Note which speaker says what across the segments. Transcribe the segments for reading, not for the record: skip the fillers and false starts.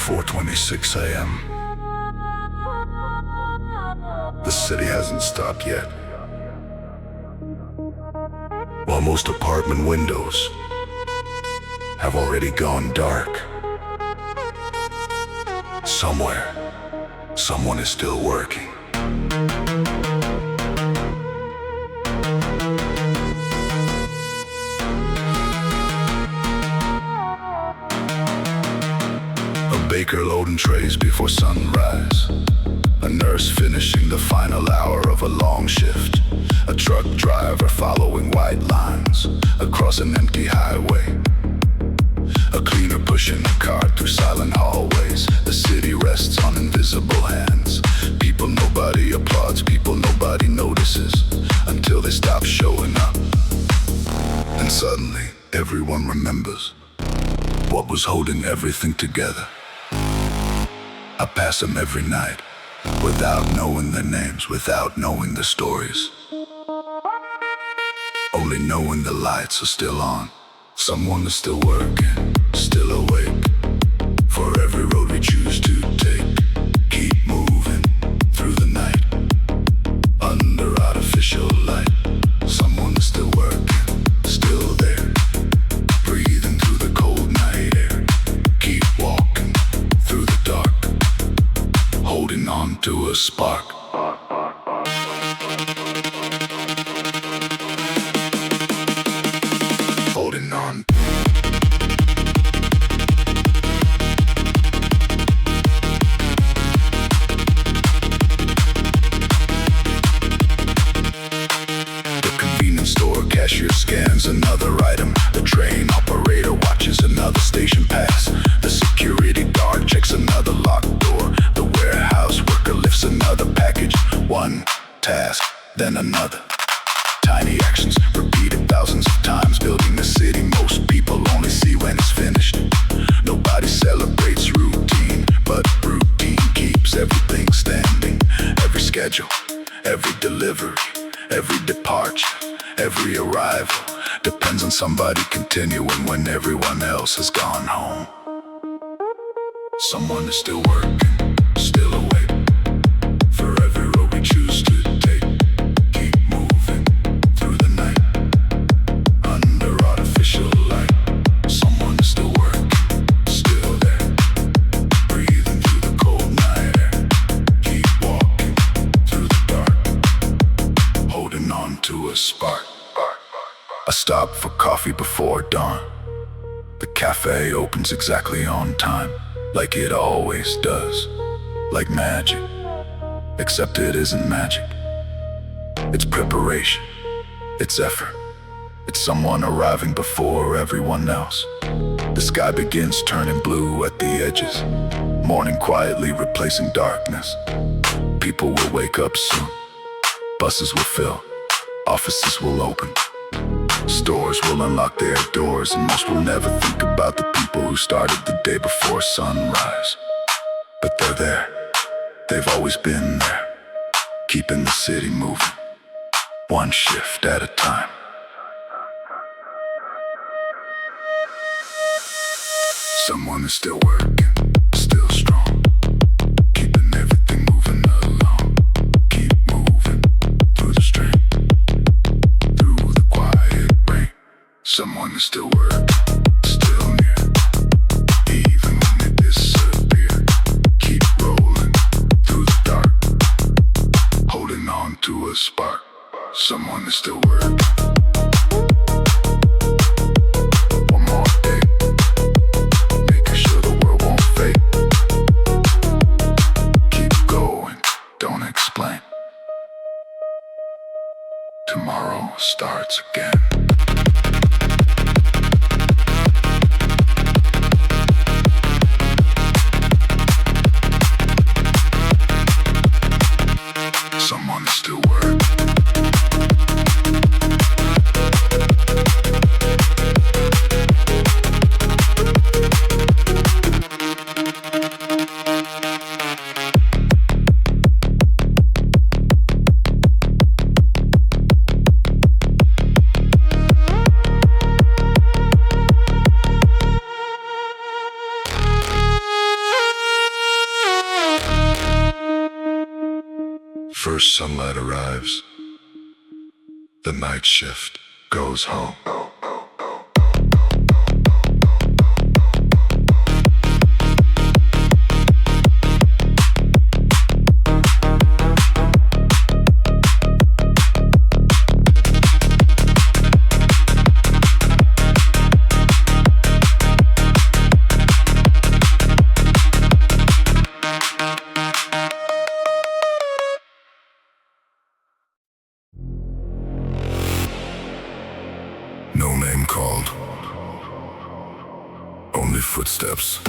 Speaker 1: 4:26 a.m. The city hasn't stopped yet. While most apartment windows have already gone dark, somewhere, someone is still working. A baker loading trays before sunrise, a nurse finishing the final hour of a long shift, a truck driver following white lines across an empty highway, a cleaner pushing a cart through silent hallways. The city rests on invisible hands. People nobody applauds, people nobody notices, until they stop showing up. And suddenly, everyone remembers what was holding everything together. I pass them every night, without knowing their names, without knowing their stories, only knowing the lights are still on. Someone is still working, still awake. For every road we choose to take, keep moving through the night, under artificial light. Someone is still working, still there, breathing through the cold night air. Keep walking through the dark, holding on to a spark. Holding on. The convenience store cashier scans another item. The train operator watches another station pass. The security guard checks another locked door. The warehouse worker lifts another package. One task, then another. Tiny actions repeated thousands of times, building the city most people only see when it's finished. Nobody celebrates routine, but routine keeps everything standing. Every schedule, every delivery, every departure, every arrival depends on somebody continuing when everyone else has gone home. Someone is still working, still awake. For every road we choose to take, keep moving through the night, under artificial light. Someone is still working, still there, breathing through the cold night air. Keep walking through the dark, holding on to a spark. I stop for coffee before dawn. The cafe opens exactly on time, like it always does, like magic. Except it isn't magic. It's preparation, it's effort, it's someone arriving before everyone else. The sky begins turning blue at the edges, morning quietly replacing darkness. People will wake up soon, buses will fill, offices will open, stores will unlock their doors, and most will never think about the people who started the day before sunrise. But they're there, they've always been there, keeping the city moving, one shift at a time. Someone is still working, still strong, keeping everything moving along. Keep moving through the street, through the quiet rain. Someone is still working, still near, even when they disappear. Keep rolling through the dark, holding on to a spark. Someone is still working. One more day, making sure the world won't fade. Keep going, don't explain. Tomorrow starts again. first sunlight arrives, the night shift goes home. No name called, only footsteps.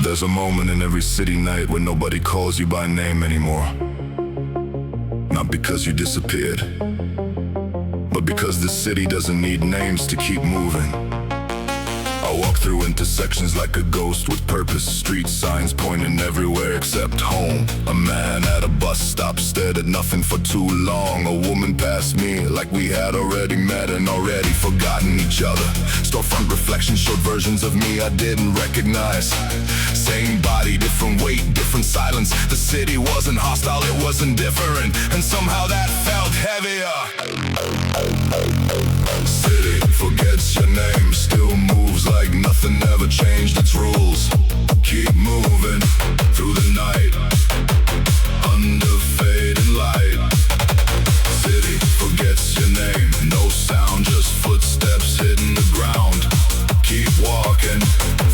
Speaker 1: There's a moment in every city night when nobody calls you by name anymore. Not because you disappeared, but because the city doesn't need names to keep moving. I walk through intersections like a ghost with purpose, street signs pointing everywhere except home. A man at a bus stop stared at nothing for too long. A woman passed me like we had already met and already forgotten each other. Storefront reflections showed versions of me I didn't recognize. Same body, different weight, different silence. The city wasn't hostile, it was indifferent, and somehow that felt heavier. City forgets your name, still moves like nothing ever changed its rules. Keep moving through the night, under fading light. City forgets your name, no sound, just footsteps hitting the ground. Keep walking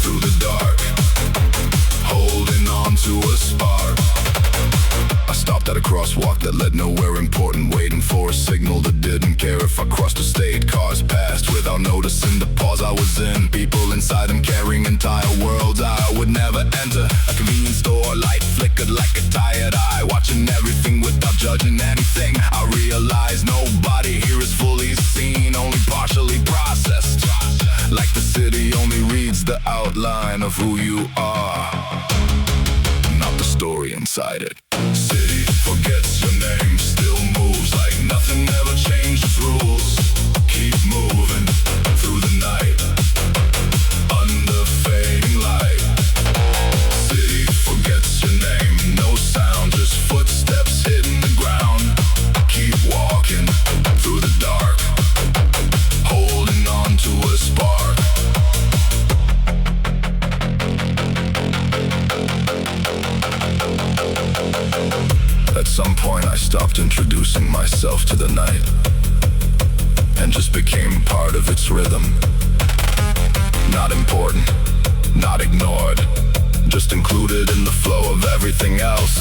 Speaker 1: through the dark, holding on to a spark. I stopped at a crosswalk that led nowhere important, waiting for a signal that didn't care if I crossed a state. Cars passed without noticing the pause I was in. People inside them carrying entire worlds I would never enter. A convenience store light flickered like a tired eye, watching everything without judging anything. I realized nobody here is fully seen, only partially processed. Like the city only reads the outline of who you are, not the story inside it. City forgets your name, still moves like nothing ever changed its rules. Keep moving through the night, under fading light. City forgets your name, no sound, just footsteps hitting the ground. Keep walking through the dark, holding on to a spark. At some point I stopped introducing myself to the night and just became part of its rhythm. Not important, not ignored, just included in the flow of everything else.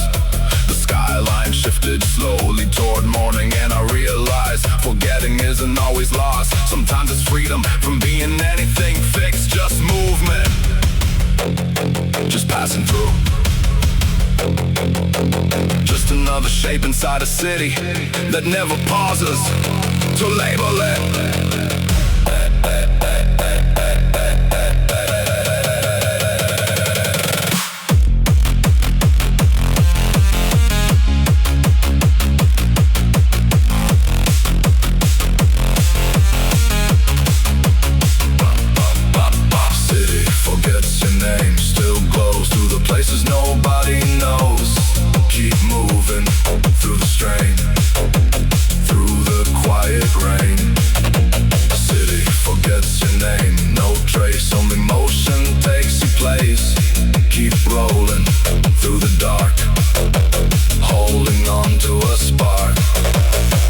Speaker 1: The skyline shifted slowly toward morning, and I realized forgetting isn't always lost. Sometimes it's freedom from being anything fixed, just movement, just passing through. Just another shape inside a city that never pauses to label it. City forgets your name, still glows through the places nobody knows. Keep moving through the strain, through the quiet rain. City forgets your name, no trace, only motion takes your place. Keep rolling through the dark, holding on to a spark.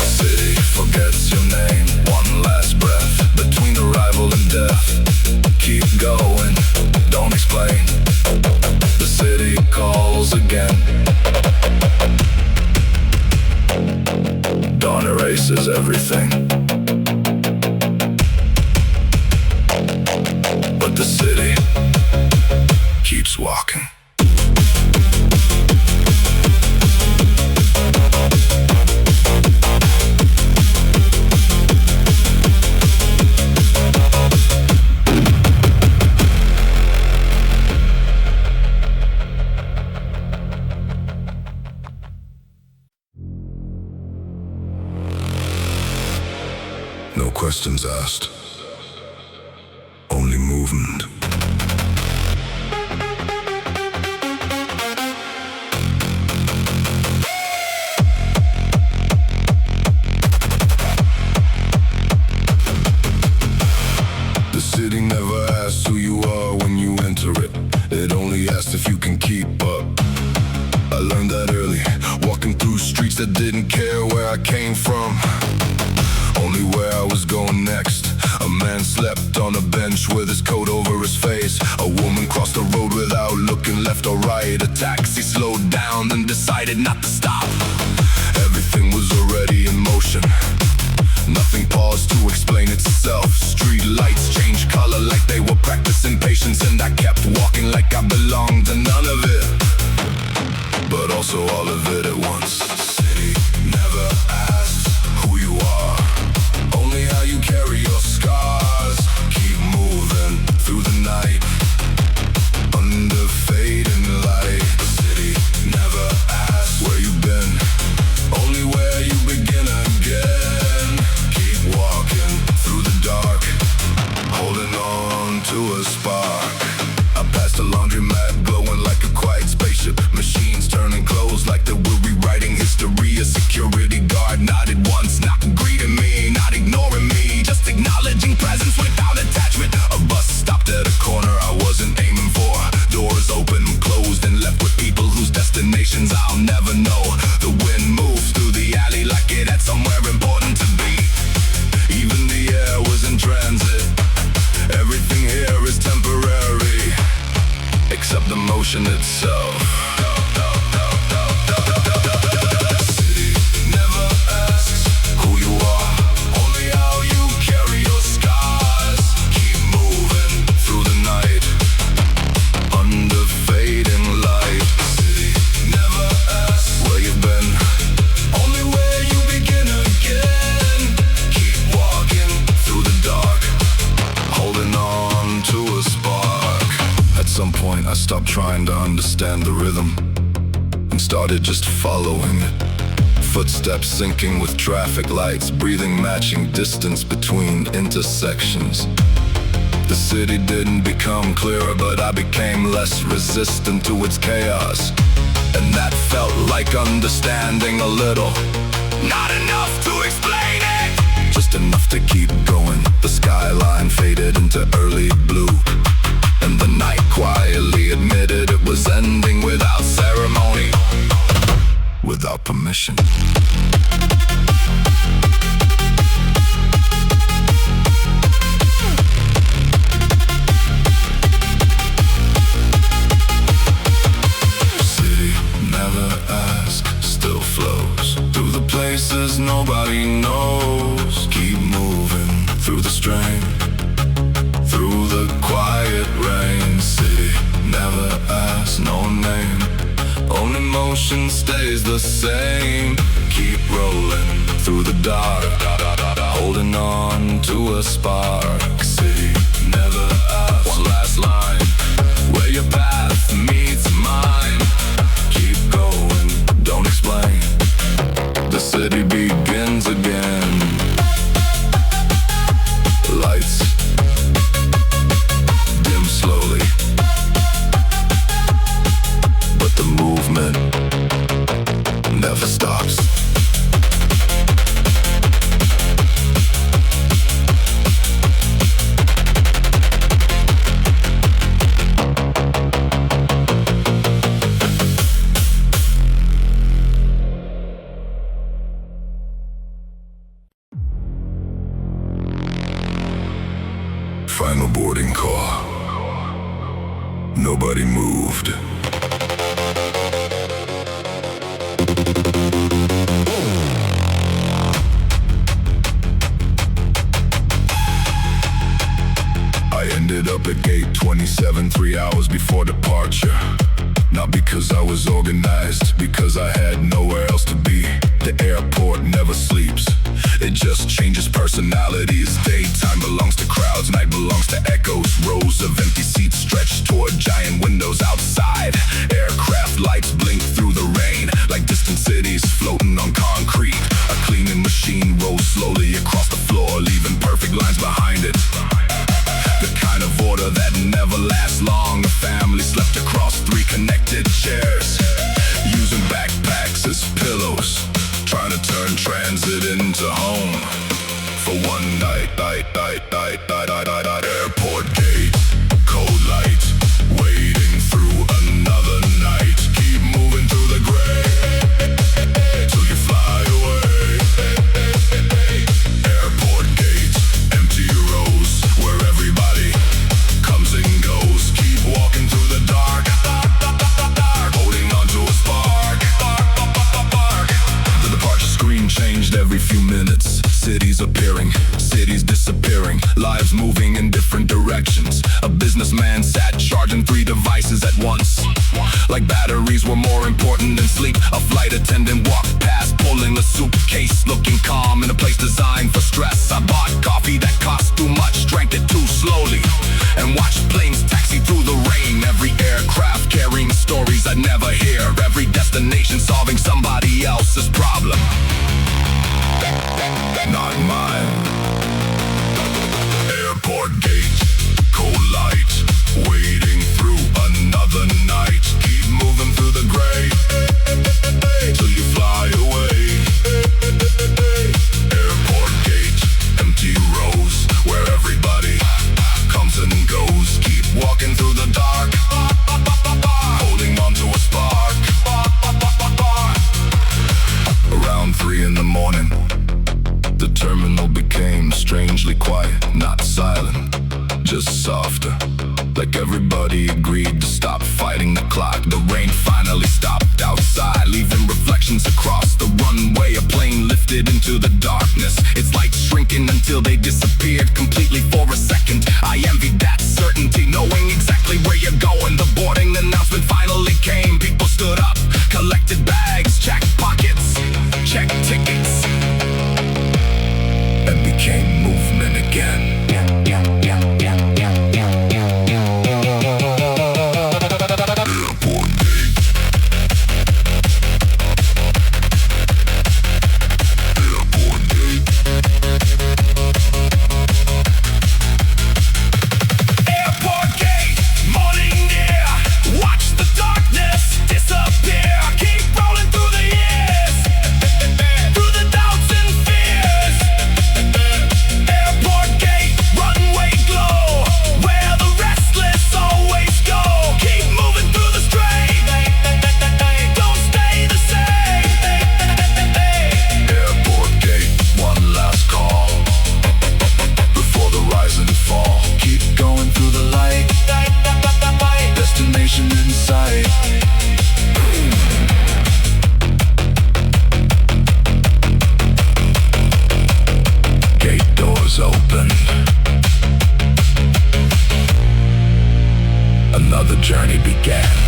Speaker 1: City forgets your name, one last breath between arrival and death. Keep going, don't explain, the city calls again. Dawn erases everything, but the city keeps walking. No questions asked, only movement. came from, only where I was going next. A man slept on a bench with his coat over his face. A woman crossed the road without looking left or right. A taxi slowed down and decided not to stop. Everything was already in motion. Nothing paused to explain itself. Street lights changed color like they were practicing patience, and I kept walking like I belonged to none of it, but also all of it at once. The city never asks who you are, only how you carry your scars. Keep moving through the night, under fading light. The city never asks where you've been, only where you begin again. Keep walking through the dark, holding on to a spark. I passed a laundromat glowing like a quiet spaceship. Machines turning clothes like they were rewriting history. A security guard nodded once, not greeting me, not ignoring me, just acknowledging presence without attachment. A bus stopped at a corner I wasn't aiming for. Doors open, closed, and left with people whose destinations I'll never know. The wind moves through the alley like it had somewhere important to be. Even the air was in transit. Everything here is temporary, except the motion itself. City never asks who you are, only how you carry your scars. Keep moving through the night, under fading light. City never asks where you've been, only where you begin again. Keep walking through the dark, holding on to a spark. At some point I stopped trying to understand the rhythm and started just following it. Footsteps syncing with traffic lights, breathing matching distance between intersections. The city didn't become clearer, but I became less resistant to its chaos, and that felt like understanding a little. Not enough to explain it, just enough to keep going. The skyline faded into early blue, and the night quietly admitted it was ending without ceremony, without permission. City never asks, still flows through the places nobody knows. Keep moving through the strain, through the quiet rain. City never asks, no name, only motion stays the same. Keep rolling through the dark, holding on to a spark. City never asks, one last line, where your path meets mine. Keep going, don't explain, the city begins again. Lights dim slowly, but the movement never stops. Final boarding call. Nobody moved. I ended up at gate 27 3 hours before departure. Not because I was organized, because I had nowhere else to be. The airport never sleeps, it just changes personalities. Daytime belongs to crowds, night belongs to echoes. Rows of empty seats stretch toward giant windows outside. Aircraft lights blink through the rain, like distant cities floating on concrete. A cleaning machine rolls slowly across the floor, leaving perfect lines behind it. The kind of order that never lasts long. A family slept across 3 connected chairs, using backpacks as pillows, trying to turn transit into home for one night. Airport gate, cold light, waiting through another night. Keep moving through the gray till you fly away. minutes, cities appearing, cities disappearing, lives moving in different directions. A businessman sat charging 3 devices at once, like batteries were more important than sleep. A flight attendant walked past, pulling a suitcase, looking calm in a place designed for stress. I bought coffee that cost too much, drank it too slowly, and watched planes taxi through the rain. Every aircraft carrying stories I'd never hear, every destination solving somebody else's problem, not mine. Airport gate, cold light, waiting through another night. Keep moving through the gray till you fly away. Airport gate, empty rows where everybody comes and goes. Keep walking through the dark, holding on to a spark. Around 3 in the morning, the terminal became strangely quiet, not silent, just softer. Like everybody agreed to stop fighting the clock. The rain finally stopped outside, leaving reflections across the runway. A plane lifted into the darkness, its lights shrinking until they disappeared completely for a second. I envied that certainty, knowing exactly where you're going. The boarding announcement finally came. People stood up, collected bags, checked pockets, checked tickets, and became movement again. Open. Another journey began.